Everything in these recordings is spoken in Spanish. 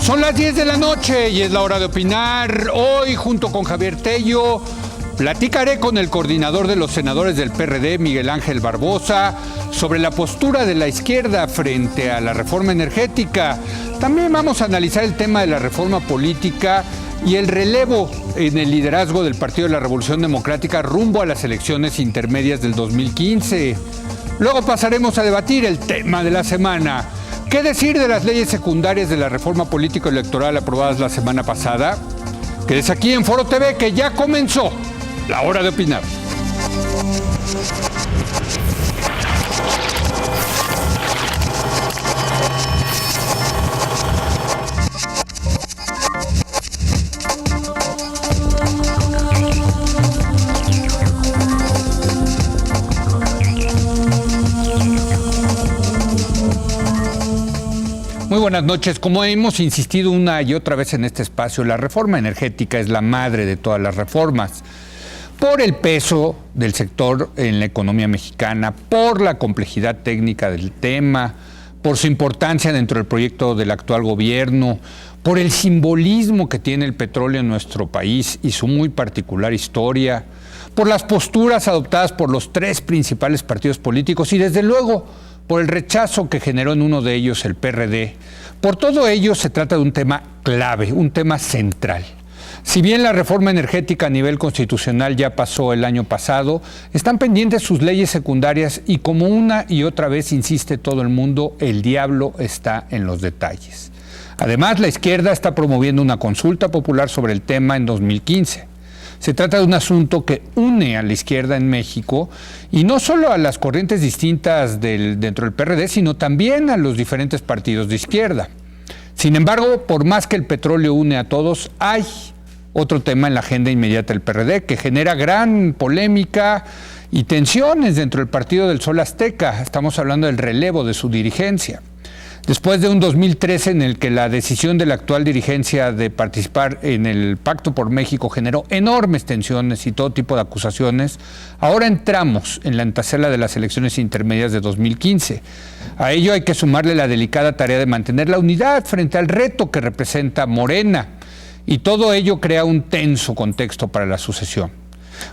Son las 10 de la noche y es la hora de opinar. Hoy, junto con Javier Tello, platicaré con el coordinador de los senadores del PRD, Miguel Ángel Barbosa, sobre la postura de la izquierda frente a la reforma energética. También vamos a analizar el tema de la reforma política y el relevo en el liderazgo del Partido de la Revolución Democrática rumbo a las elecciones intermedias del 2015. Luego pasaremos a debatir el tema de la semana. ¿Qué decir de las leyes secundarias de la reforma político-electoral aprobadas la semana pasada? Quédese aquí en Foro TV, que ya comenzó la hora de opinar. Muy buenas noches. Como hemos insistido una y otra vez en este espacio, la reforma energética es la madre de todas las reformas. Por el peso del sector en la economía mexicana, por la complejidad técnica del tema, por su importancia dentro del proyecto del actual gobierno, por el simbolismo que tiene el petróleo en nuestro país y su muy particular historia, por las posturas adoptadas por los tres principales partidos políticos y desde luego por el rechazo que generó en uno de ellos el PRD. Por todo ello se trata de un tema clave, un tema central. Si bien la reforma energética a nivel constitucional ya pasó el año pasado, están pendientes sus leyes secundarias y como una y otra vez insiste todo el mundo, el diablo está en los detalles. Además, la izquierda está promoviendo una consulta popular sobre el tema en 2015. Se trata de un asunto que une a la izquierda en México y no solo a las corrientes distintas dentro del PRD, sino también a los diferentes partidos de izquierda. Sin embargo, por más que el petróleo une a todos, hay otro tema en la agenda inmediata del PRD que genera gran polémica y tensiones dentro del Partido del Sol Azteca. Estamos hablando del relevo de su dirigencia. Después de un 2013 en el que la decisión de la actual dirigencia de participar en el Pacto por México generó enormes tensiones y todo tipo de acusaciones, ahora entramos en la antesala de las elecciones intermedias de 2015. A ello hay que sumarle la delicada tarea de mantener la unidad frente al reto que representa Morena, y todo ello crea un tenso contexto para la sucesión.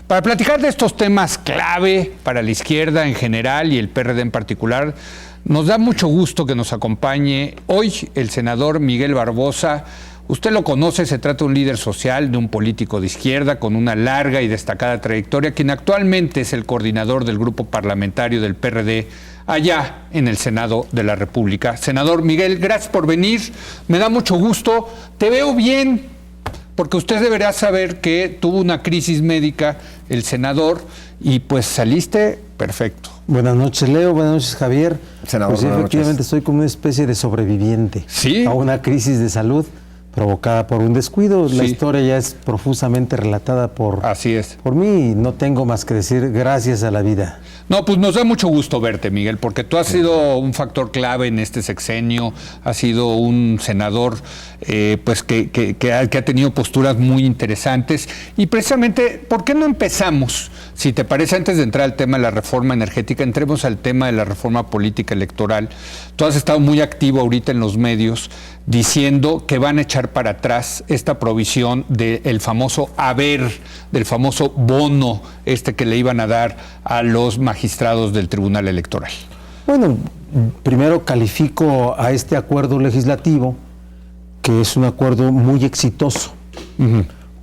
Para platicar de estos temas clave para la izquierda en general y el PRD en particular, nos da mucho gusto que nos acompañe hoy el senador Miguel Barbosa. Usted lo conoce, se trata de un líder social, de un político de izquierda con una larga y destacada trayectoria, quien actualmente es el coordinador del grupo parlamentario del PRD allá en el Senado de la República. Senador Miguel, gracias por venir, me da mucho gusto, te veo bien, porque usted deberá saber que tuvo una crisis médica el senador y pues saliste perfecto. Buenas noches, Leo. Buenas noches, Javier. Senador, pues efectivamente estoy como una especie de sobreviviente ¿Sí? a una crisis de salud provocada por un descuido. Sí. La historia ya es profusamente relatada Así es. por mí y no tengo más que decir gracias a la vida. No, pues nos da mucho gusto verte, Miguel, porque tú has sido un factor clave en este sexenio, has sido un senador pues que ha tenido posturas muy interesantes. Y precisamente, ¿por qué no empezamos? Si te parece, antes de entrar al tema de la reforma energética, entremos al tema de la reforma política electoral. Tú has estado muy activo ahorita en los medios diciendo que van a echar para atrás esta provisión del famoso haber, del famoso bono que le iban a dar a los magistrados del Tribunal Electoral. Bueno, primero califico a este acuerdo legislativo, que es un acuerdo muy exitoso,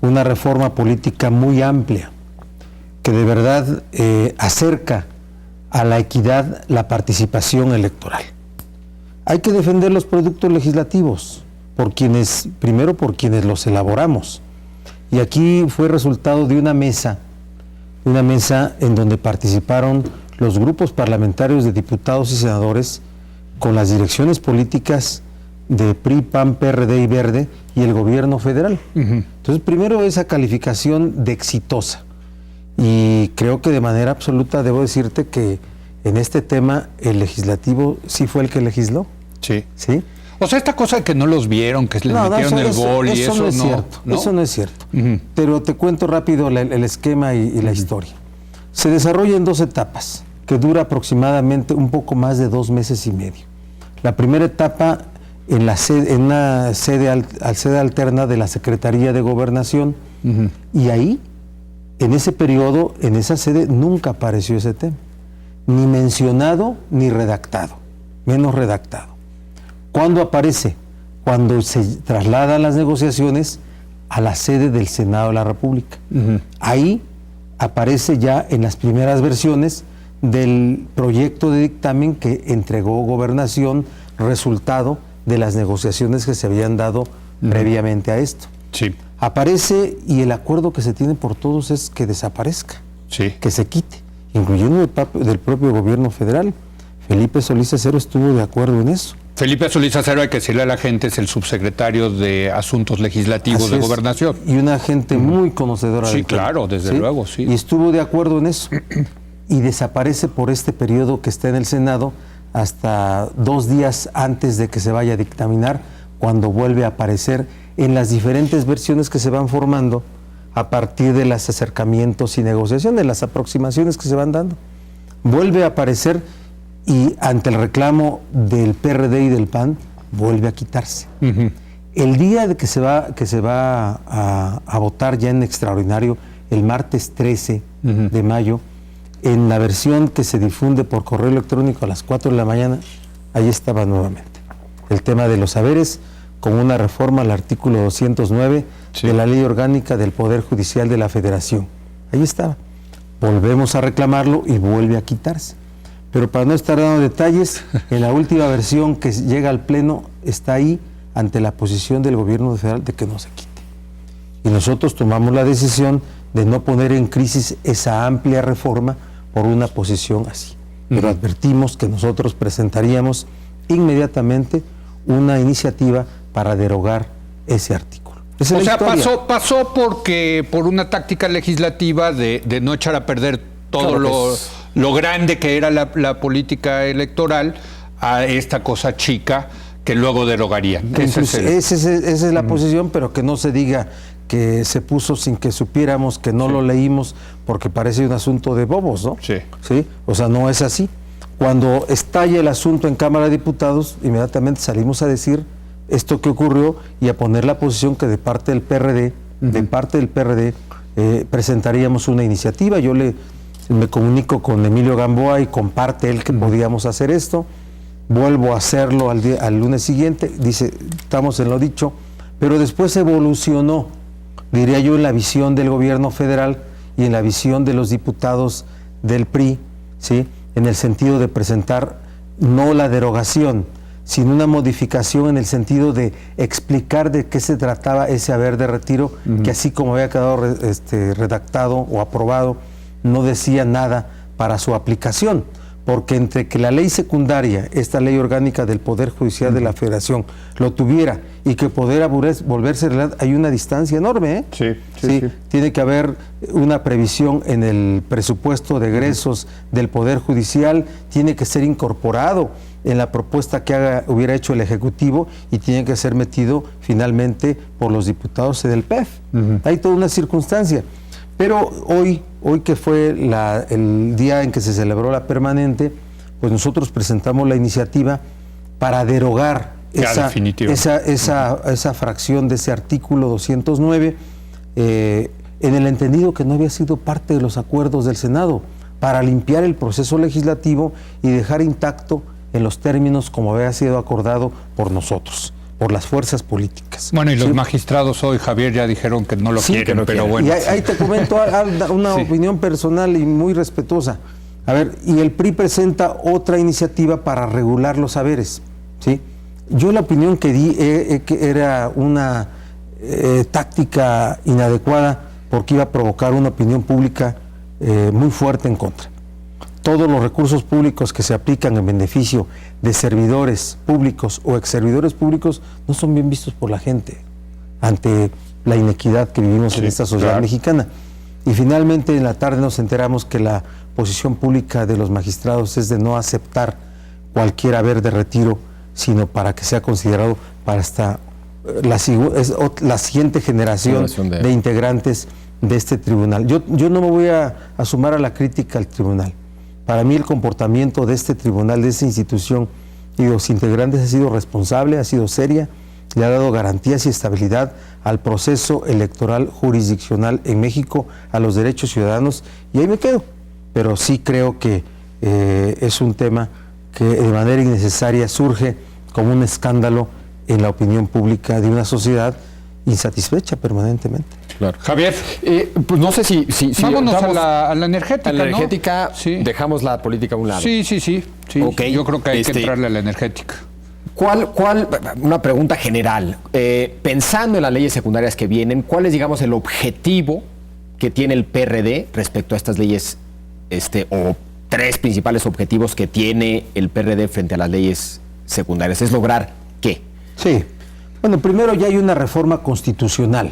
una reforma política muy amplia, que de verdad acerca a la equidad la participación electoral. Hay que defender los productos legislativos, primero por quienes los elaboramos. Y aquí fue resultado de una mesa en donde participaron los grupos parlamentarios de diputados y senadores con las direcciones políticas de PRI, PAN, PRD y Verde y el gobierno federal. Entonces, primero esa calificación de exitosa. Y creo que de manera absoluta debo decirte que en este tema el legislativo sí fue el que legisló. Sí. ¿Sí? O sea, esta cosa que no los vieron, que les metieron el gol y eso no es cierto. ¿No? Eso no es cierto. Pero te cuento rápido el esquema y la historia. Se desarrolla en 2 etapas, que dura aproximadamente un poco más de 2 meses y medio. La primera etapa en una sede alterna de la Secretaría de Gobernación, y ahí, en ese periodo, en esa sede, nunca apareció ese tema, ni mencionado ni redactado, menos redactado. ¿Cuándo aparece? Cuando se trasladan las negociaciones a la sede del Senado de la República. Ahí aparece ya en las primeras versiones del proyecto de dictamen que entregó Gobernación, resultado de las negociaciones que se habían dado previamente a esto. Sí. Aparece, y el acuerdo que se tiene por todos es que desaparezca, que se quite, incluyendo del propio gobierno federal. Felipe Solís Acero estuvo de acuerdo en eso. Felipe Solís Acero, hay que decirle a la gente, es el subsecretario de Asuntos Legislativos de Gobernación. Y una gente muy conocedora del tema. Sí, claro, desde luego, sí. Y estuvo de acuerdo en eso. Y desaparece por este periodo que está en el Senado hasta 2 días antes de que se vaya a dictaminar, cuando vuelve a aparecer en las diferentes versiones que se van formando a partir de los acercamientos y negociaciones, las aproximaciones que se van dando. Vuelve a aparecer, y ante el reclamo del PRD y del PAN, vuelve a quitarse. El día de que se va a votar ya en extraordinario, el martes 13 de mayo, en la versión que se difunde por correo electrónico a las 4 de la mañana, ahí estaba nuevamente el tema de los saberes, con una reforma al artículo 209 de la Ley Orgánica del Poder Judicial de la Federación. Ahí estaba. Volvemos a reclamarlo y vuelve a quitarse. Pero para no estar dando detalles, en la última versión que llega al Pleno está ahí ante la posición del gobierno federal de que no se quite. Y nosotros tomamos la decisión de no poner en crisis esa amplia reforma por una posición así. Pero advertimos que nosotros presentaríamos inmediatamente una iniciativa para derogar ese artículo. O sea, pasó por una táctica legislativa de no echar a perder todo lo grande que era la política electoral a esta cosa chica que luego derogarían. Esa es la posición, pero que no se diga que se puso sin que supiéramos, que no lo leímos, porque parece un asunto de bobos, ¿no? Sí. O sea, no es así. Cuando estalla el asunto en Cámara de Diputados, inmediatamente salimos a decir esto que ocurrió y a poner la posición que de parte del PRD, presentaríamos una iniciativa. Yo me comunico con Emilio Gamboa y comparte él que podíamos hacer esto. Vuelvo a hacerlo al lunes siguiente, dice, estamos en lo dicho, pero después evolucionó, diría yo, en la visión del gobierno federal y en la visión de los diputados del PRI, ¿sí?, en el sentido de presentar no la derogación, sino una modificación en el sentido de explicar de qué se trataba ese haber de retiro, que así como había quedado redactado o aprobado, no decía nada para su aplicación, porque entre que la ley secundaria, esta ley orgánica del Poder Judicial de la Federación, lo tuviera y que pudiera volverse realidad, hay una distancia enorme, ¿eh? Sí. Tiene que haber una previsión en el presupuesto de egresos del Poder Judicial, tiene que ser incorporado en la propuesta que hubiera hecho el Ejecutivo y tiene que ser metido finalmente por los diputados del PEF. Hay toda una circunstancia. Pero hoy que fue el día en que se celebró la permanente, pues nosotros presentamos la iniciativa para derogar esa fracción de ese artículo 209, en el entendido que no había sido parte de los acuerdos del Senado, para limpiar el proceso legislativo y dejar intacto en los términos como había sido acordado por nosotros, por las fuerzas políticas. Bueno, y los magistrados hoy, Javier, ya dijeron que no lo quieren, pero bueno. Y ahí te comento una opinión personal y muy respetuosa. A ver, y el PRI presenta otra iniciativa para regular los saberes, ¿sí? Yo la opinión que di que era una táctica inadecuada, porque iba a provocar una opinión pública muy fuerte en contra. Todos los recursos públicos que se aplican en beneficio de servidores públicos o exservidores públicos no son bien vistos por la gente ante la inequidad que vivimos en esta sociedad mexicana. Y finalmente en la tarde nos enteramos que la posición pública de los magistrados es de no aceptar cualquier haber de retiro, sino para que sea considerado para la siguiente generación de integrantes de este tribunal. Yo no me voy a sumar a la crítica al tribunal. Para mí el comportamiento de este tribunal, de esta institución, y los integrantes ha sido responsable, ha sido seria, le ha dado garantías y estabilidad al proceso electoral jurisdiccional en México, a los derechos ciudadanos, y ahí me quedo. Pero sí creo que es un tema que de manera innecesaria surge como un escándalo en la opinión pública de una sociedad insatisfecha permanentemente. Claro. Javier, pues no sé si vámonos a la energética. a la energética, ¿no? Sí. dejamos la política a un lado. Sí. Okay. Yo creo que hay que entrarle a la energética. Una pregunta general, pensando en las leyes secundarias que vienen, ¿cuál es, digamos, el objetivo que tiene el PRD respecto a estas leyes, o tres principales objetivos que tiene el PRD frente a las leyes secundarias? ¿Es lograr qué? Sí. Bueno, primero ya hay una reforma constitucional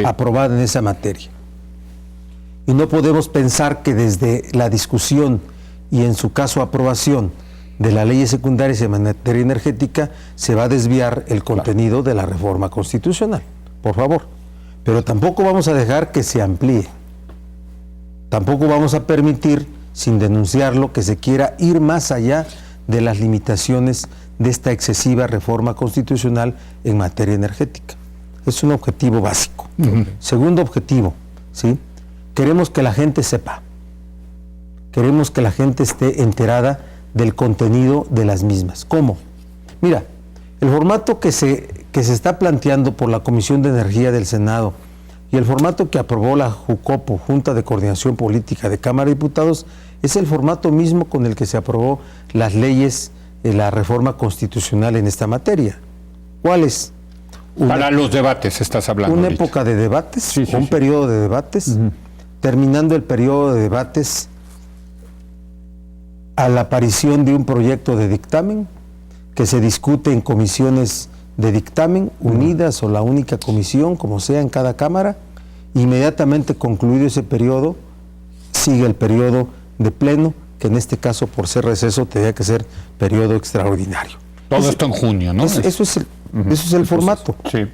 aprobada en esa materia. Y no podemos pensar que desde la discusión y en su caso aprobación de las leyes secundarias en materia energética se va a desviar el contenido de la reforma constitucional, por favor. Pero tampoco vamos a dejar que se amplíe. Tampoco vamos a permitir, sin denunciarlo, que se quiera ir más allá de las limitaciones de esta excesiva reforma constitucional en materia energética. Es un objetivo básico. Segundo objetivo, ¿sí? Queremos que la gente sepa. Queremos que la gente esté enterada del contenido de las mismas. ¿Cómo? Mira, el formato que se está planteando por la Comisión de Energía del Senado y el formato que aprobó la JUCOPO, Junta de Coordinación Política de Cámara de Diputados, es el formato mismo con el que se aprobó las leyes de la reforma constitucional en esta materia. ¿Cuál es? Para los debates estás hablando. Una ahorita. época de debates, un periodo de debates, terminando el periodo de debates, a la aparición de un proyecto de dictamen que se discute en comisiones de dictamen unidas o la única comisión, como sea en cada cámara. Inmediatamente concluido ese periodo, sigue el periodo de pleno, que en este caso por ser receso tendría que ser periodo extraordinario. Todo esto en junio, ¿no? Eso es el formato. Sí.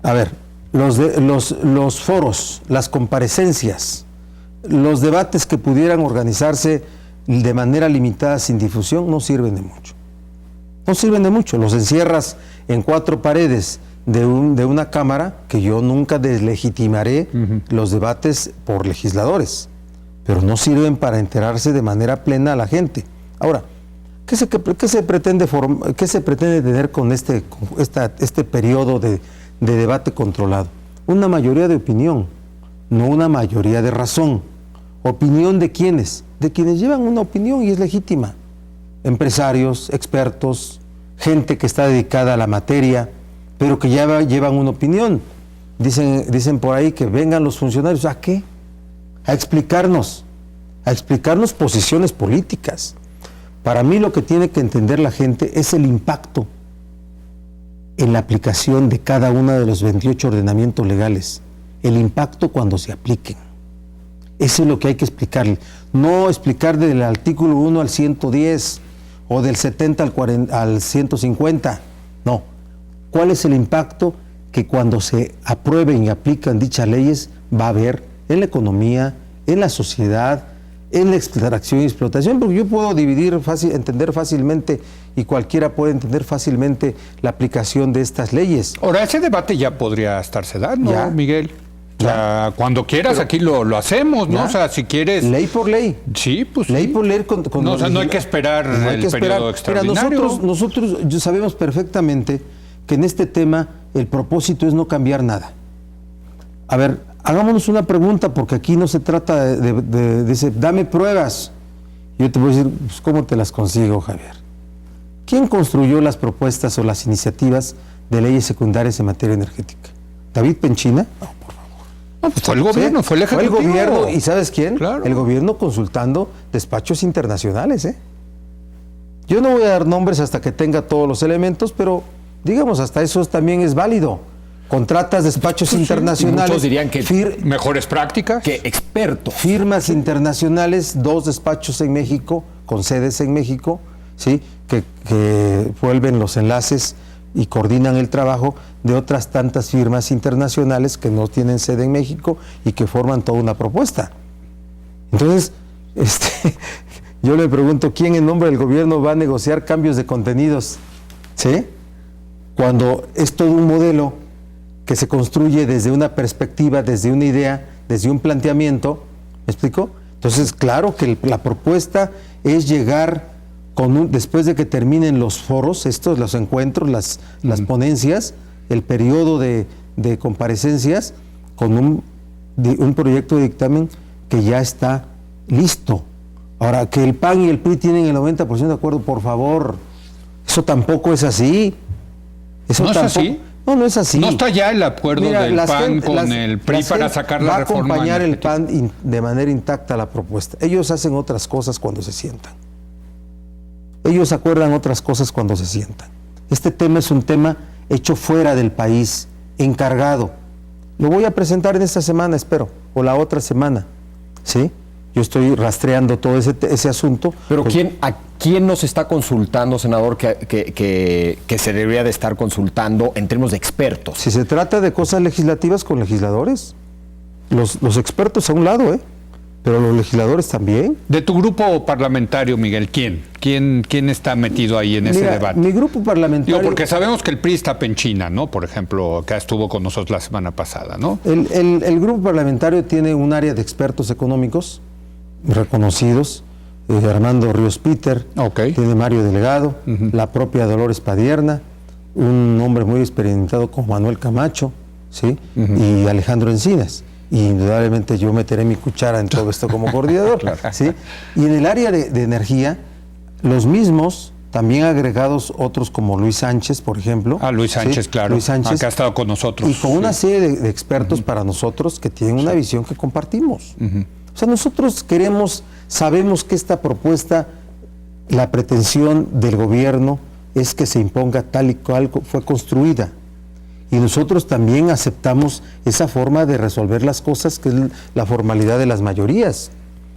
A ver, los foros, las comparecencias, los debates que pudieran organizarse de manera limitada sin difusión no sirven de mucho. No sirven de mucho. Los encierras en cuatro paredes de una cámara, que yo nunca deslegitimaré los debates por legisladores, pero no sirven para enterarse de manera plena a la gente. Ahora, ¿qué se pretende tener con este periodo de debate controlado? Una mayoría de opinión, no una mayoría de razón. ¿Opinión de quiénes? De quienes llevan una opinión y es legítima. Empresarios, expertos, gente que está dedicada a la materia, pero que ya llevan una opinión. Dicen por ahí que vengan los funcionarios. ¿A qué? A explicarnos posiciones políticas. Para mí lo que tiene que entender la gente es el impacto en la aplicación de cada uno de los 28 ordenamientos legales. El impacto cuando se apliquen. Eso es lo que hay que explicarle. No explicar del artículo 1 al 110 o del 70 al 150. No. ¿Cuál es el impacto que cuando se aprueben y aplican dichas leyes va a haber en la economía, en la sociedad, en la extracción y explotación? Porque yo puedo entender fácilmente y cualquiera puede entender fácilmente la aplicación de estas leyes. Ahora, ese debate ya podría estarse dando, Ya. Miguel. O sea, cuando quieras, pero aquí lo hacemos, ¿no? Ya. O sea, si quieres... Ley por ley. Sí, pues Ley sí. por ley. No, o sea, no hay que esperar el periodo extraordinario. Mira, nosotros sabemos perfectamente que en este tema el propósito es no cambiar nada. A ver, hagámonos una pregunta, porque aquí no se trata de decir, dame pruebas. Yo te voy a decir, pues, ¿cómo te las consigo, Javier? ¿Quién construyó las propuestas o las iniciativas de leyes secundarias en materia energética? ¿David Penchina? No, por favor. No, pues fue el gobierno, ¿Sí? fue el ejecutivo. Fue el gobierno, ¿y sabes quién? Claro. El gobierno consultando despachos internacionales, ¿eh? Yo no voy a dar nombres hasta que tenga todos los elementos, pero digamos, hasta eso también es válido. Contratas despachos internacionales. Muchos dirían que mejores prácticas. que expertos. Firmas internacionales, 2 despachos en México, con sedes en México, ¿sí? que vuelven los enlaces y coordinan el trabajo de otras tantas firmas internacionales que no tienen sede en México y que forman toda una propuesta. Entonces, Yo le pregunto, ¿quién en nombre del gobierno va a negociar cambios de contenidos? ¿Sí? Cuando es todo un modelo que se construye desde una perspectiva, desde una idea, desde un planteamiento, ¿me explico? Entonces, claro que la propuesta es llegar después de que terminen los foros, los encuentros, las ponencias, el periodo de comparecencias, con un proyecto de dictamen que ya está listo. Ahora, que el PAN y el PRI tienen el 90% de acuerdo, por favor, eso tampoco es así. Eso ¿No tampoco, es así? No es así. No está ya el acuerdo del PAN con el PRI para sacar la reforma. Va a acompañar el energética. PAN de manera intacta la propuesta. Ellos hacen otras cosas cuando se sientan. Ellos acuerdan otras cosas cuando se sientan. Este tema es un tema hecho fuera del país, encargado. Lo voy a presentar en esta semana, espero, o la otra semana, ¿sí? Yo estoy rastreando todo ese asunto. Pero pues, ¿a quién nos está consultando, senador, que se debería de estar consultando en términos de expertos? Si se trata de cosas legislativas, con legisladores. Los expertos a un lado, pero los legisladores también. De tu grupo parlamentario, Miguel, ¿quién está metido ahí en ese debate? Mi grupo parlamentario... Digo, porque sabemos que el PRI está penchina, ¿no? Por ejemplo, acá estuvo con nosotros la semana pasada, ¿no? El grupo parlamentario tiene un área de expertos económicos reconocidos, Armando Ríos Peter, tiene Mario Delgado, la propia Dolores Padierna, un hombre muy experimentado como Manuel Camacho, ¿sí? Y Alejandro Encinas. Y indudablemente yo meteré mi cuchara en todo esto como coordinador. Claro. ¿Sí? Y en el área de energía, los mismos, también agregados otros como Luis Sánchez, por ejemplo. Luis Sánchez, ¿sí? claro. Luis Sánchez, acá ha estado con nosotros. Y con una serie de expertos para nosotros que tienen una visión que compartimos. O sea, nosotros sabemos que esta propuesta, la pretensión del gobierno es que se imponga tal y cual fue construida. Y nosotros también aceptamos esa forma de resolver las cosas, que es la formalidad de las mayorías.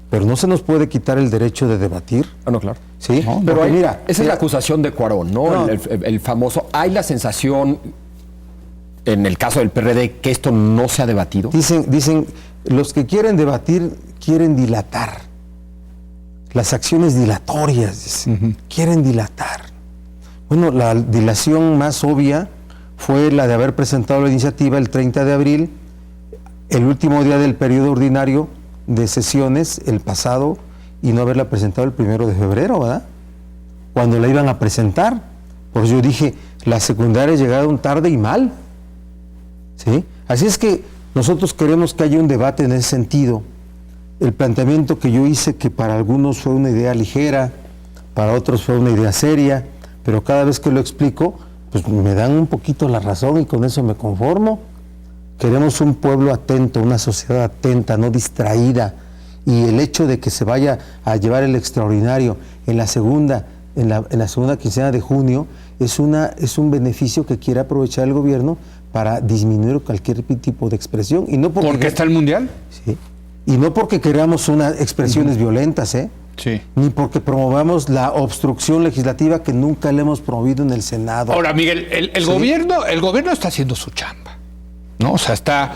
Pero no se nos puede quitar el derecho de debatir. No, claro. ¿Sí? No, pero esa es la acusación de Cuarón, ¿no? El famoso. ¿Hay la sensación, en el caso del PRD, que esto no se ha debatido? Dicen, los que quieren debatir quieren dilatar. Las acciones dilatorias, quieren dilatar. Bueno, la dilación más obvia fue la de haber presentado la iniciativa el 30 de abril, el último día del periodo ordinario de sesiones, el pasado, y no haberla presentado el 1 de febrero, ¿verdad? Cuando la iban a presentar. Por eso yo dije, las secundarias llegaron tarde y mal. ¿Sí? Así es que nosotros queremos que haya un debate en ese sentido. El planteamiento que yo hice, que para algunos fue una idea ligera, para otros fue una idea seria, pero cada vez que lo explico, pues me dan un poquito la razón y con eso me conformo. Queremos un pueblo atento, una sociedad atenta, no distraída. Y el hecho de que se vaya a llevar el extraordinario en la segunda quincena de junio es un beneficio que quiere aprovechar el gobierno para disminuir cualquier tipo de expresión. Y no porque está el Mundial. Sí. Y no porque queramos unas expresiones violentas, Sí. Ni porque promovamos la obstrucción legislativa que nunca le hemos promovido en el Senado. Ahora, Miguel, el gobierno está haciendo su chamba, ¿no? O sea, está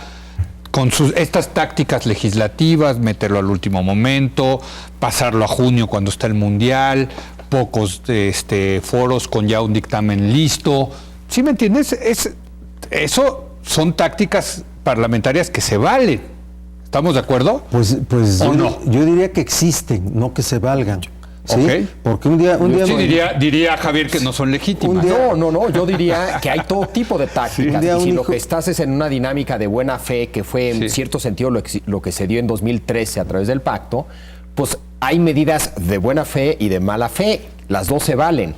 con estas tácticas legislativas, meterlo al último momento, pasarlo a junio cuando está el Mundial, pocos foros con ya un dictamen listo. ¿Sí me entiendes? Eso son tácticas parlamentarias que se valen. ¿Estamos de acuerdo? Pues yo diría que existen, no que se valgan. ¿Sí? Okay. Porque un día sí, diría Javier que no son legítimas. No, yo diría que hay todo tipo de tácticas. Y si lo que estás es en una dinámica de buena fe, que fue en cierto sentido lo que se dio en 2013 a través del pacto, pues hay medidas de buena fe y de mala fe. Las dos se valen.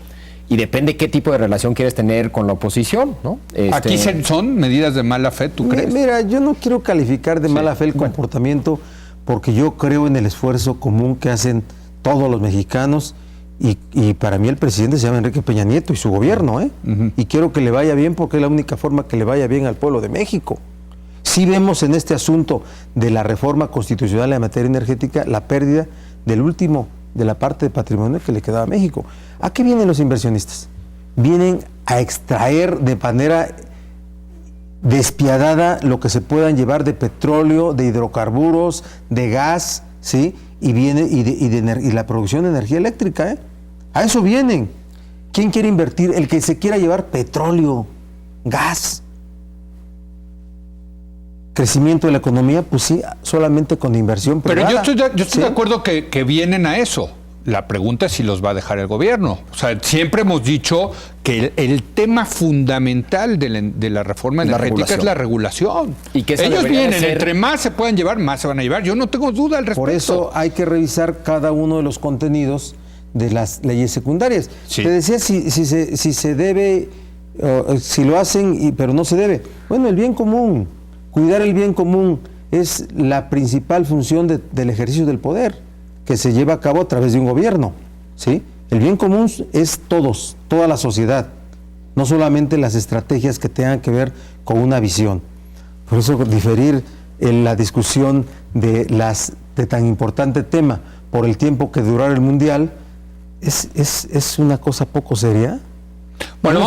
Y depende qué tipo de relación quieres tener con la oposición, ¿no? ¿Aquí son medidas de mala fe, tú crees? Mira, yo no quiero calificar de mala fe el comportamiento, porque yo creo en el esfuerzo común que hacen todos los mexicanos, y para mí el presidente se llama Enrique Peña Nieto y su gobierno, y quiero que le vaya bien, porque es la única forma que le vaya bien al pueblo de México. Sí vemos en este asunto de la reforma constitucional en materia energética la pérdida de la parte de patrimonio que le quedaba a México. ¿A qué vienen los inversionistas? Vienen a extraer de manera despiadada lo que se puedan llevar de petróleo, de hidrocarburos, de gas, ¿sí? Y la producción de energía eléctrica, ¿eh? A eso vienen. ¿Quién quiere invertir? El que se quiera llevar petróleo, gas. Crecimiento de la economía, pues sí, solamente con inversión privada. Pero yo estoy de acuerdo que vienen a eso. La pregunta es si los va a dejar el gobierno. O sea, siempre hemos dicho que el tema fundamental de la reforma energética es la regulación. Y que ellos vienen, entre más se puedan llevar, más se van a llevar. Yo no tengo duda al respecto. Por eso hay que revisar cada uno de los contenidos de las leyes secundarias. Sí. Te decía si se debe, si lo hacen, pero no se debe. Bueno, el bien común, cuidar el bien común es la principal función del ejercicio del poder, que se lleva a cabo a través de un gobierno, ¿sí? El bien común es toda la sociedad, no solamente las estrategias que tengan que ver con una visión. Por eso diferir en la discusión de tan importante tema por el tiempo que durará el Mundial es una cosa poco seria. Bueno,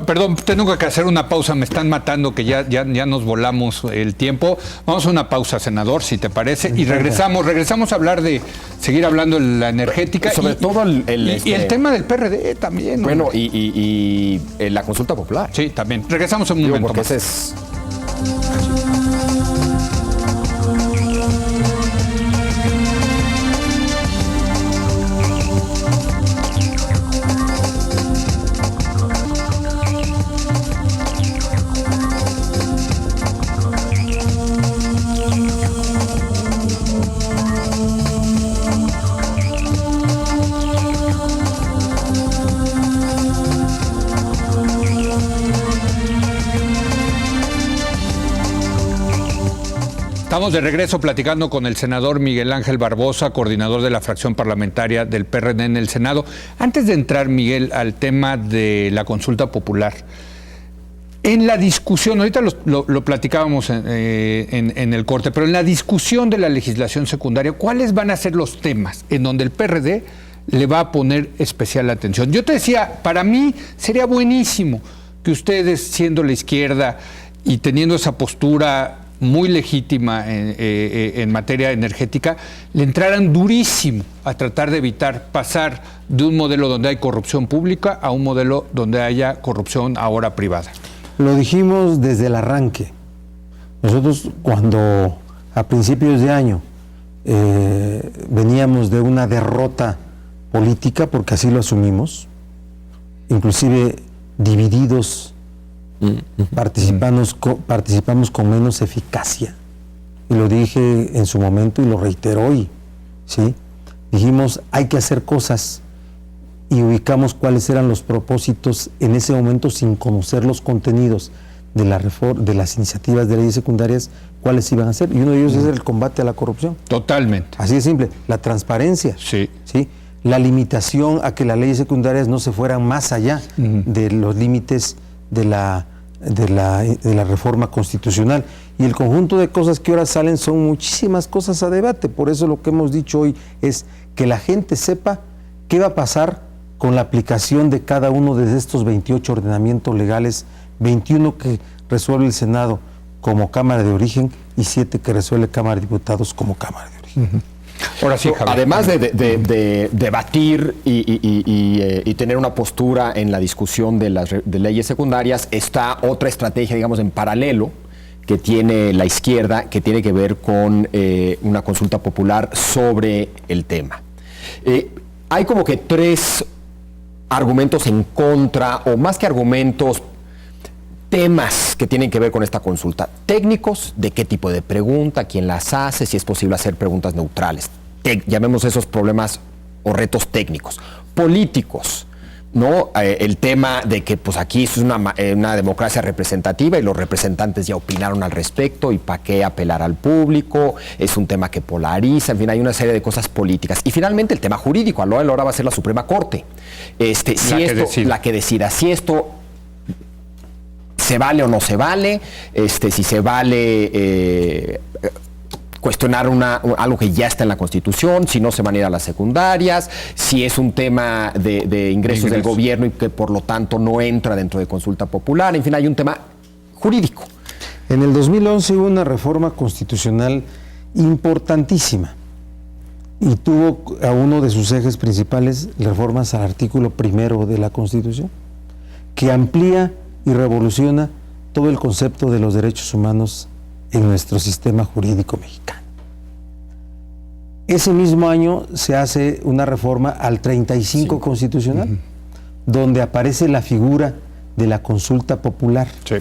perdón, tengo que hacer una pausa, me están matando que ya nos volamos el tiempo. Vamos a una pausa, senador, si te parece, y regresamos a seguir hablando de la energética. Sobre todo y el tema del PRD también. Bueno, y la consulta popular. Sí, también. Regresamos en un momento porque más. ese es... Estamos de regreso platicando con el senador Miguel Ángel Barbosa, coordinador de la fracción parlamentaria del PRD en el Senado. Antes de entrar, Miguel, al tema de la consulta popular, en la discusión, ahorita lo platicábamos en el corte, pero en la discusión de la legislación secundaria, ¿cuáles van a ser los temas en donde el PRD le va a poner especial atención? Yo te decía, para mí sería buenísimo que ustedes, siendo la izquierda y teniendo esa postura muy legítima en materia energética, le entraran durísimo a tratar de evitar pasar de un modelo donde hay corrupción pública a un modelo donde haya corrupción ahora privada. Lo dijimos desde el arranque. Nosotros, cuando a principios de año veníamos de una derrota política, porque así lo asumimos, inclusive divididos, participamos con menos eficacia, y lo dije en su momento y lo reitero hoy, ¿sí? Dijimos, hay que hacer cosas, y ubicamos cuáles eran los propósitos en ese momento sin conocer los contenidos de las iniciativas de leyes secundarias, cuáles iban a ser, y uno de ellos es el combate a la corrupción. Totalmente. Así de simple, la transparencia, sí, la limitación a que las leyes secundarias no se fueran más allá de los límites de la reforma constitucional, y el conjunto de cosas que ahora salen son muchísimas cosas a debate. Por eso lo que hemos dicho hoy es que la gente sepa qué va a pasar con la aplicación de cada uno de estos 28 ordenamientos legales, 21 que resuelve el Senado como Cámara de Origen y 7 que resuelve Cámara de Diputados como Cámara de Origen. Ahora sí, Javier. Además de debatir y tener una postura en la discusión de leyes secundarias, está otra estrategia, digamos, en paralelo, que tiene la izquierda, que tiene que ver con una consulta popular sobre el tema. Hay como que 3 argumentos en contra, o más que argumentos, temas que tienen que ver con esta consulta. Técnicos, de qué tipo de pregunta, quién las hace, si es posible hacer preguntas neutrales. Llamemos esos problemas o retos técnicos. Políticos, ¿no? El tema de que pues aquí es una democracia representativa y los representantes ya opinaron al respecto, y para qué apelar al público, es un tema que polariza, en fin, hay una serie de cosas políticas. Y finalmente el tema jurídico, a la hora va a ser la Suprema Corte. La que decida si esto se vale o no se vale, si se vale cuestionar algo que ya está en la Constitución, si no se van a ir a las secundarias, si es un tema de ingresos del gobierno y que por lo tanto no entra dentro de consulta popular. En fin, hay un tema jurídico. En el 2011 hubo una reforma constitucional importantísima, y tuvo a uno de sus ejes principales reformas al artículo 1 de la Constitución, que amplía y revoluciona todo el concepto de los derechos humanos en nuestro sistema jurídico mexicano. Ese mismo año se hace una reforma al 35 constitucional, donde aparece la figura de la consulta popular. Sí.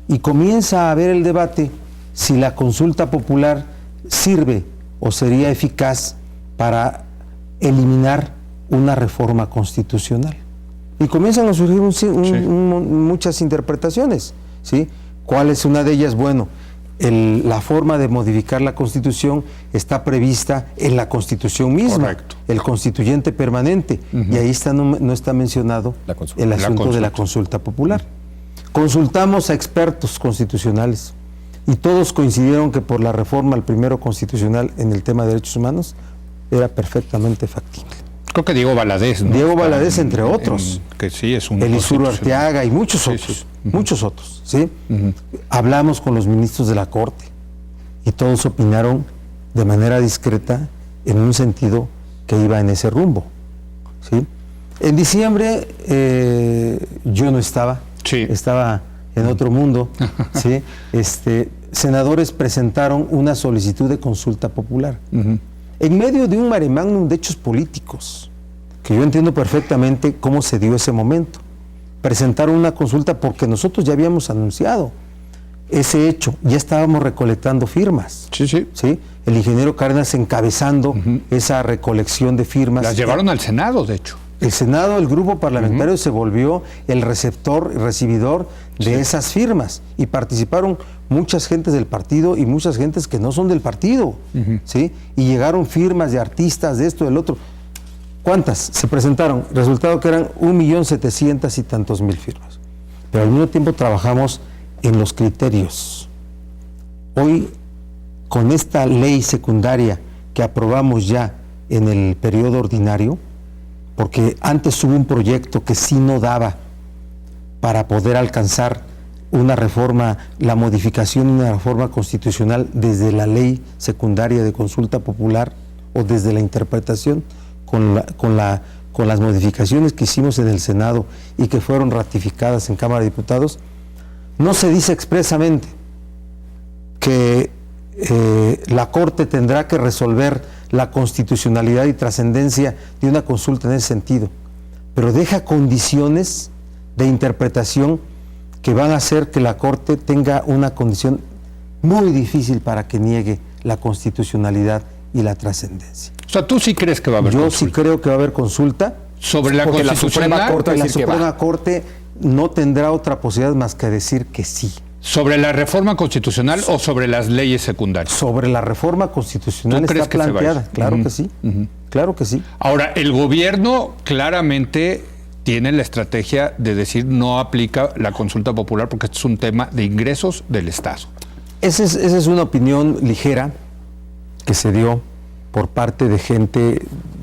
Y comienza a haber el debate si la consulta popular sirve o sería eficaz para eliminar una reforma constitucional. Y comienzan a surgir muchas interpretaciones, ¿sí? ¿Cuál es una de ellas? Bueno, la forma de modificar la Constitución está prevista en la Constitución misma. Correcto. El constituyente permanente, y ahí no está mencionado el asunto de la consulta popular. Consultamos a expertos constitucionales y todos coincidieron que por la reforma al primero constitucional en el tema de derechos humanos era perfectamente factible. Creo que Diego Valadez, ¿no? Diego Valadez, entre otros. Que sí, es un Elisuru Arteaga y muchos otros. Muchos otros, ¿sí? Hablamos con los ministros de la Corte y todos opinaron de manera discreta en un sentido que iba en ese rumbo, ¿sí? En diciembre yo no estaba, estaba en otro mundo, ¿sí? Senadores presentaron una solicitud de consulta popular en medio de un mare magnum de hechos políticos, que yo entiendo perfectamente cómo se dio ese momento. Presentaron una consulta porque nosotros ya habíamos anunciado ese hecho, ya estábamos recolectando firmas. ¿Sí? El ingeniero Cárdenas encabezando esa recolección de firmas. Las llevaron al Senado, de hecho. El Senado, el grupo parlamentario, se volvió el receptor y recibidor de esas firmas, y participaron muchas gentes del partido y muchas gentes que no son del partido, ¿sí? Y llegaron firmas de artistas, de esto, del otro. ¿Cuántas se presentaron? Resultado que eran 1.700.000 y tantos mil firmas. Pero al mismo tiempo trabajamos en los criterios. Hoy, con esta ley secundaria que aprobamos ya en el periodo ordinario, porque antes hubo un proyecto que sí no daba para poder alcanzar una reforma, la modificación de una reforma constitucional desde la ley secundaria de consulta popular o desde la interpretación, con las modificaciones que hicimos en el Senado y que fueron ratificadas en Cámara de Diputados. No se dice expresamente que la Corte tendrá que resolver la constitucionalidad y trascendencia de una consulta en ese sentido, pero deja condiciones de interpretación que van a hacer que la Corte tenga una condición muy difícil para que niegue la constitucionalidad y la trascendencia. O sea, ¿tú sí crees que va a haber consulta? Yo sí creo que va a haber consulta. ¿Sobre la constitucional? La Suprema Corte no tendrá otra posibilidad más que decir que sí. ¿Sobre la reforma constitucional o sobre las leyes secundarias? Sobre la reforma constitucional está planteada, claro que sí, claro que sí. Ahora, el gobierno claramente tiene la estrategia de decir no aplica la consulta popular porque este es un tema de ingresos del Estado. Esa es una opinión ligera que se dio por parte de gente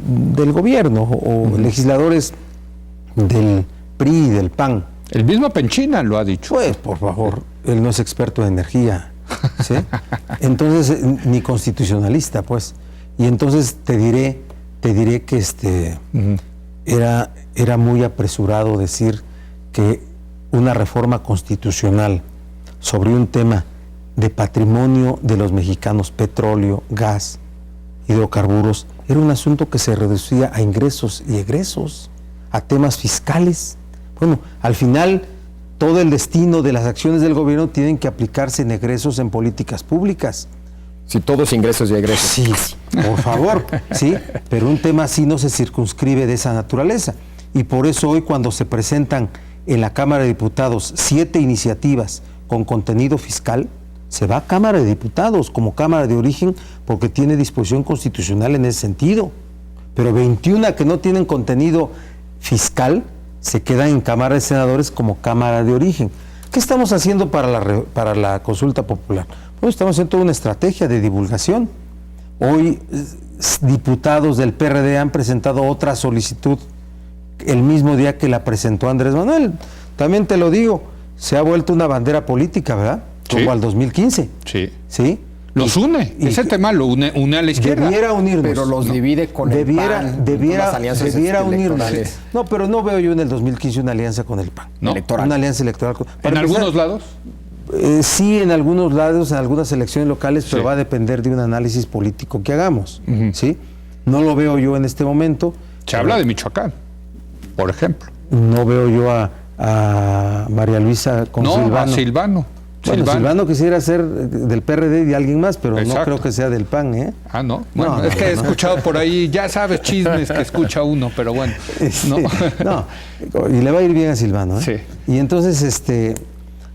del gobierno o legisladores del PRI y del PAN. El mismo Penchina lo ha dicho. Pues, por favor, él no es experto en energía, ¿sí? Entonces, ni constitucionalista, pues. Y entonces te diré que era muy apresurado decir que una reforma constitucional sobre un tema de patrimonio de los mexicanos, petróleo, gas, hidrocarburos, era un asunto que se reducía a ingresos y egresos, a temas fiscales. Bueno, al final, todo el destino de las acciones del gobierno tienen que aplicarse en egresos en políticas públicas. Si todos ingresos y egresos. Sí, por favor, sí, pero un tema así no se circunscribe de esa naturaleza. Y por eso hoy, cuando se presentan en la Cámara de Diputados 7 iniciativas con contenido fiscal, se va a Cámara de Diputados como Cámara de Origen porque tiene disposición constitucional en ese sentido. Pero 21 que no tienen contenido fiscal se quedan en Cámara de Senadores como Cámara de Origen. ¿Qué estamos haciendo para la consulta popular? Pues estamos haciendo toda una estrategia de divulgación. Hoy diputados del PRD han presentado otra solicitud el mismo día que la presentó Andrés Manuel. También te lo digo, se ha vuelto una bandera política, ¿verdad? Sí. Como al 2015. Sí. ¿Sí? Los une. Ese tema lo une a la izquierda. Debiera unirnos. Pero los divide con el PAN, con las alianzas debiera unirnos. electorales. No, pero no veo yo en el 2015 una alianza con el PAN. No. Electoral. Una alianza electoral. ¿En algunos lados? Sí, en algunos lados, en algunas elecciones locales, pero Sí. va a depender de un análisis político que hagamos. ¿Sí? No lo veo yo en este momento. Se habla de Michoacán, por ejemplo. No veo yo a María Luisa con No, Silvano. a Silvano. Bueno, Silvano quisiera ser del PRD y de alguien más, pero Exacto. no creo que sea del PAN, ¿eh? Ah, no. Bueno, No, es no, que he no. escuchado por ahí, ya sabes, chismes que escucha uno, pero bueno. No. No, y le va a ir bien a Silvano, ¿eh? Sí. Y entonces,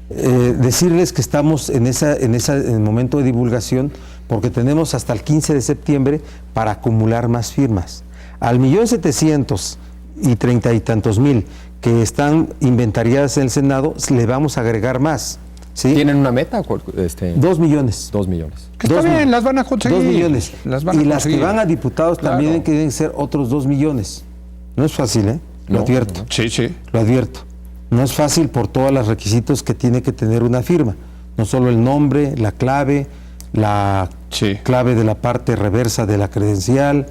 decirles que estamos en el momento de divulgación, porque tenemos hasta el 15 de septiembre para acumular más firmas. Al 1.700.000 y 30 y tantos mil que están inventariadas en el Senado, le vamos a agregar más. ¿Sí? ¿Tienen una meta? 2 millones. 2 millones. Que está bien, las van a conseguir. 2 millones. Las van a y las conseguir. que van a diputados Claro. también tienen que ser otros 2 millones. No es fácil, ¿eh? Lo No, advierto. Sí, sí. Lo advierto. No es fácil por todos los requisitos que tiene que tener una firma. No solo el nombre, la clave, la Sí. clave de la parte reversa de la credencial.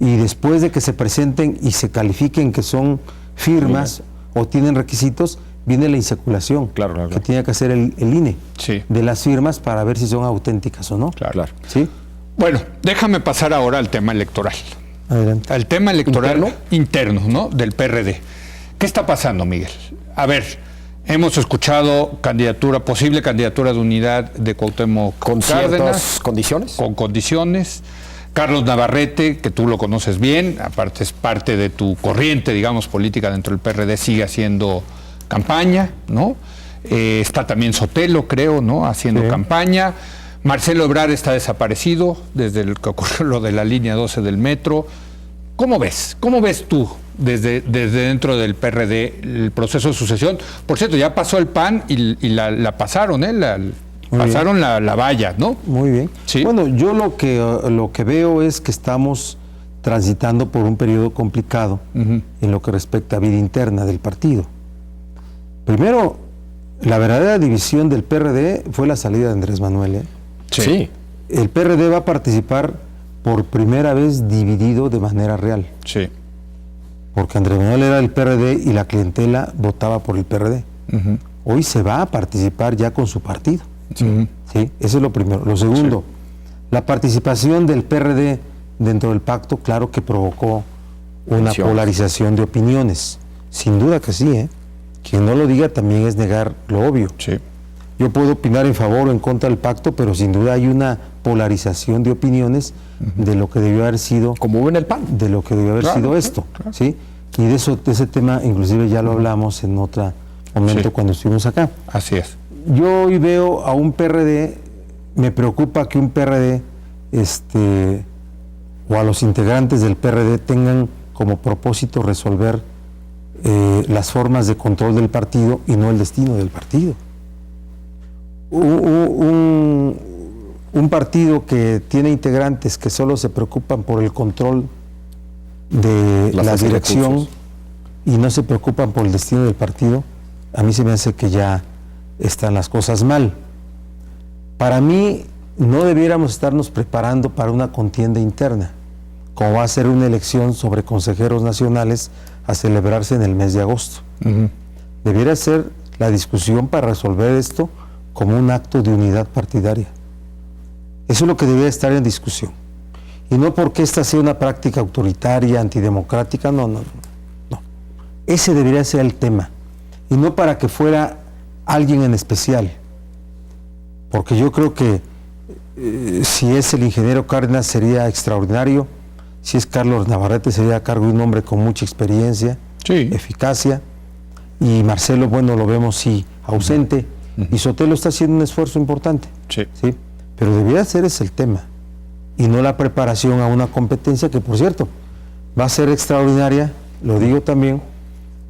Y después de que se presenten y se califiquen que son firmas o tienen requisitos, viene la insaculación Claro. que tiene que hacer el INE Sí. de las firmas para ver si son auténticas o no. Claro. ¿Sí? Bueno, déjame pasar ahora al tema electoral. Adelante. Al tema electoral interno, ¿no? Del PRD. ¿Qué está pasando, Miguel? A ver, hemos escuchado posible candidatura de unidad de Cuauhtémoc ¿Con Cárdenas, ciertas condiciones? con condiciones. Carlos Navarrete, que tú lo conoces bien, aparte es parte de tu corriente, digamos, política dentro del PRD, sigue haciendo campaña, ¿no? Está también Sotelo, creo, ¿no? Haciendo Sí. campaña. Marcelo Ebrard está desaparecido desde el que ocurrió lo de la línea 12 del metro. ¿Cómo ves? ¿Cómo ves tú desde dentro del PRD el proceso de sucesión? Por cierto, ya pasó el PAN y la pasaron, ¿eh? Pasaron la valla, ¿no? Muy bien. Sí. Bueno, yo lo que veo es que estamos transitando por un periodo complicado en lo que respecta a vida interna del partido. Primero, la verdadera división del PRD fue la salida de Andrés Manuel, ¿eh? Sí. El PRD va a participar por primera vez dividido de manera real, Sí. porque Andrés Manuel era del PRD y la clientela votaba por el PRD. Hoy se va a participar ya con su partido. Sí. Sí, eso es lo primero. Lo segundo, la participación del PRD dentro del pacto, claro que provocó una Tensiones. polarización de opiniones. Sin duda que sí, ¿eh? Quien no lo diga también es negar lo obvio. Sí. Yo puedo opinar en favor o en contra del pacto, pero sin duda hay una polarización de opiniones de lo que debió haber sido, Como hubo en el PAN. de lo que debió haber Claro, sido claro, esto, claro. ¿sí? Y de ese tema, inclusive ya lo hablamos en otro momento Sí. cuando estuvimos acá. Así es. Yo hoy veo a un PRD, me preocupa que un PRD, o a los integrantes del PRD tengan como propósito resolver las formas de control del partido y no el destino del partido. Un partido que tiene integrantes que solo se preocupan por el control de La la fuerza y dirección recursos. y no se preocupan por el destino del partido, a mí se me hace que ya están las cosas mal. Para mí, no debiéramos estarnos preparando para una contienda interna, como va a ser una elección sobre consejeros nacionales a celebrarse en el mes de agosto. Debiera ser la discusión para resolver esto como un acto de unidad partidaria. Eso es lo que debería estar en discusión. Y no porque esta sea una práctica autoritaria, antidemocrática, no. Ese debería ser el tema. Y no para que fuera alguien en especial. Porque yo creo que si es el ingeniero Cárdenas sería extraordinario, si es Carlos Navarrete sería a cargo de un hombre con mucha experiencia, Sí. eficacia, y Marcelo, bueno, lo vemos sí ausente, y Sotelo está haciendo un esfuerzo importante, Sí. ¿sí? Pero debería ser ese el tema, y no la preparación a una competencia que, por cierto, va a ser extraordinaria, lo digo también,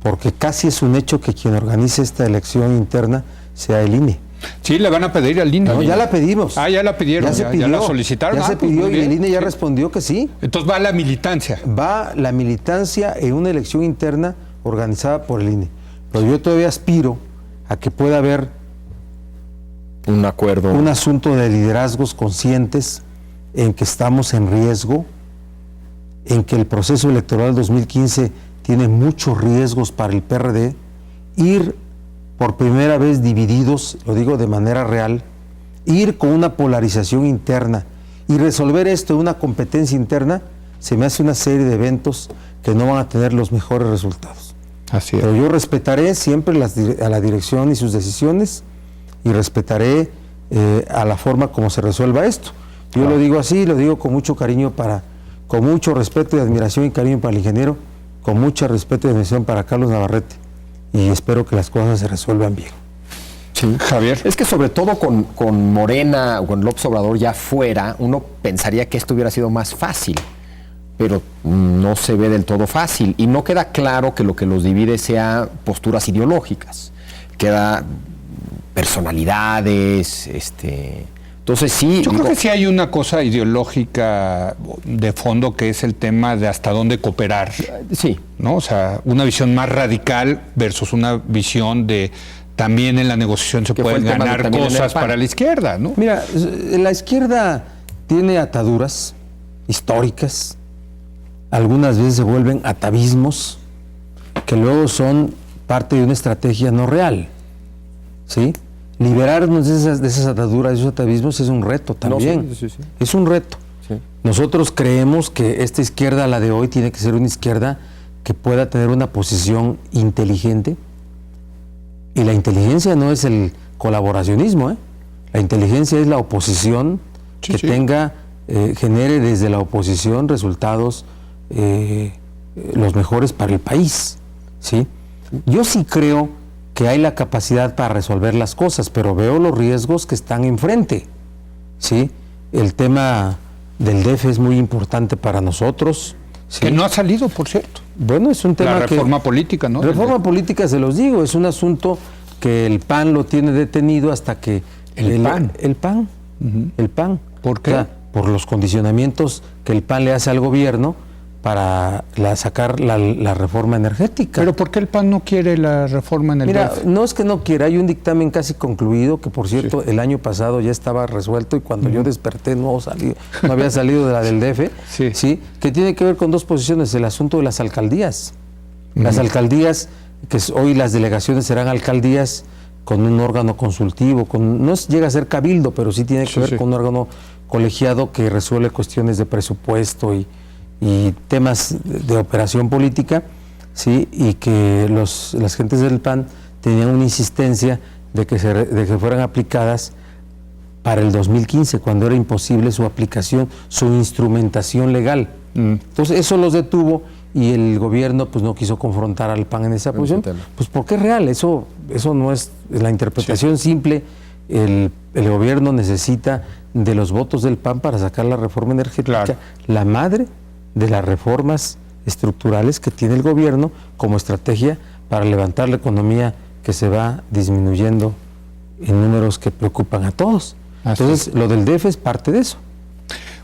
porque casi es un hecho que quien organice esta elección interna sea el INE. Sí, le van a pedir al INE. No, ya la pedimos. Ah, ya la pidieron, se ya pidió, la solicitaron. Ya Ah, se pues pidió muy y el bien. INE ya respondió que sí. Entonces va a la militancia. Va la militancia en una elección interna organizada por el INE. Pero yo todavía aspiro a que pueda haber Un acuerdo. Un asunto de liderazgos conscientes en que estamos en riesgo, en que el proceso electoral 2015 tiene muchos riesgos para el PRD, ir por primera vez divididos, lo digo de manera real, ir con una polarización interna y resolver esto en una competencia interna, se me hace una serie de eventos que no van a tener los mejores resultados. Así es. Pero yo respetaré siempre a la dirección y sus decisiones y respetaré a la forma como se resuelva esto. Yo lo digo así, lo digo con mucho cariño con mucho respeto y admiración y cariño para el ingeniero, con mucho respeto y admiración para Carlos Navarrete, y espero que las cosas se resuelvan bien. Sí. Javier. Es que sobre todo con Morena o con López Obrador ya fuera, uno pensaría que esto hubiera sido más fácil, pero no se ve del todo fácil y no queda claro que lo que los divide sea posturas ideológicas, queda personalidades, entonces sí. Yo creo que sí hay una cosa ideológica de fondo que es el tema de hasta dónde cooperar. Sí. ¿No? O sea, una visión más radical versus una visión de también en la negociación se pueden ganar cosas para la izquierda, ¿no? Mira, la izquierda tiene ataduras históricas, algunas veces se vuelven atavismos, que luego son parte de una estrategia no real, ¿sí? Liberarnos de esas ataduras, de esos atavismos es un reto también. No, sí. Es un reto. Sí. Nosotros creemos que esta izquierda, la de hoy, tiene que ser una izquierda que pueda tener una posición inteligente. Y la inteligencia no es el colaboracionismo, ¿eh? La inteligencia es la oposición que genere desde la oposición resultados los mejores para el país, ¿sí? Yo sí creo que hay la capacidad para resolver las cosas, pero veo los riesgos que están enfrente, ¿sí? El tema del DF es muy importante para nosotros, ¿sí? Que no ha salido, por cierto. Bueno, es un tema la reforma política, ¿no? Reforma política, se los digo, es un asunto que el PAN lo tiene detenido hasta que... El PAN. El PAN. ¿Por qué? O sea, por los condicionamientos que el PAN le hace al gobierno para sacar la reforma energética. ¿Pero por qué el PAN no quiere la reforma en el DF? No es que no quiera, hay un dictamen casi concluido, que por cierto el año pasado ya estaba resuelto y cuando yo desperté no había salido de la del DF, sí, que tiene que ver con dos posiciones, el asunto de las alcaldías. Las alcaldías, que hoy las delegaciones serán alcaldías con un órgano consultivo, no llega a ser cabildo, pero sí tiene que ver con un órgano colegiado que resuelve cuestiones de presupuesto y temas de operación política, ¿sí? Y que las gentes del PAN tenían una insistencia de que fueran aplicadas para el 2015, cuando era imposible su aplicación, su instrumentación legal. Entonces eso los detuvo y el gobierno pues no quiso confrontar al PAN en esa posición, pues porque es real, eso no es la interpretación simple. El gobierno necesita de los votos del PAN para sacar la reforma energética, la madre de las reformas estructurales que tiene el gobierno como estrategia para levantar la economía que se va disminuyendo en números que preocupan a todos. Entonces, lo del DF es parte de eso.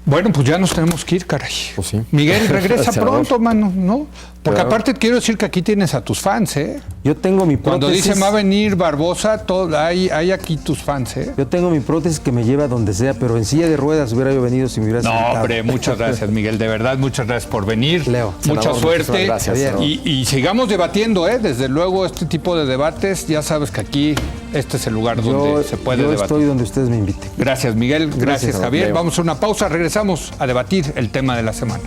Bueno, pues ya nos tenemos que ir, caray. Pues sí. Miguel, regresa pronto, mano, ¿no? Porque aparte quiero decir que aquí tienes a tus fans, ¿eh? Yo tengo mi prótesis. Cuando dicen va a venir Barbosa, hay aquí tus fans, ¿eh? Yo tengo mi prótesis que me lleva donde sea, pero en silla de ruedas hubiera yo venido si me hubieras invitado. No, hombre, muchas gracias, Miguel, de verdad, muchas gracias por venir. Leo. Mucha suerte. Gracias. Y sigamos debatiendo, ¿eh? Desde luego, este tipo de debates, ya sabes que aquí este es el lugar donde se puede debatir. Yo estoy donde ustedes me inviten. Gracias, Miguel. Gracias, Javier. Leo. Vamos a una pausa, regresamos a debatir el tema de la semana.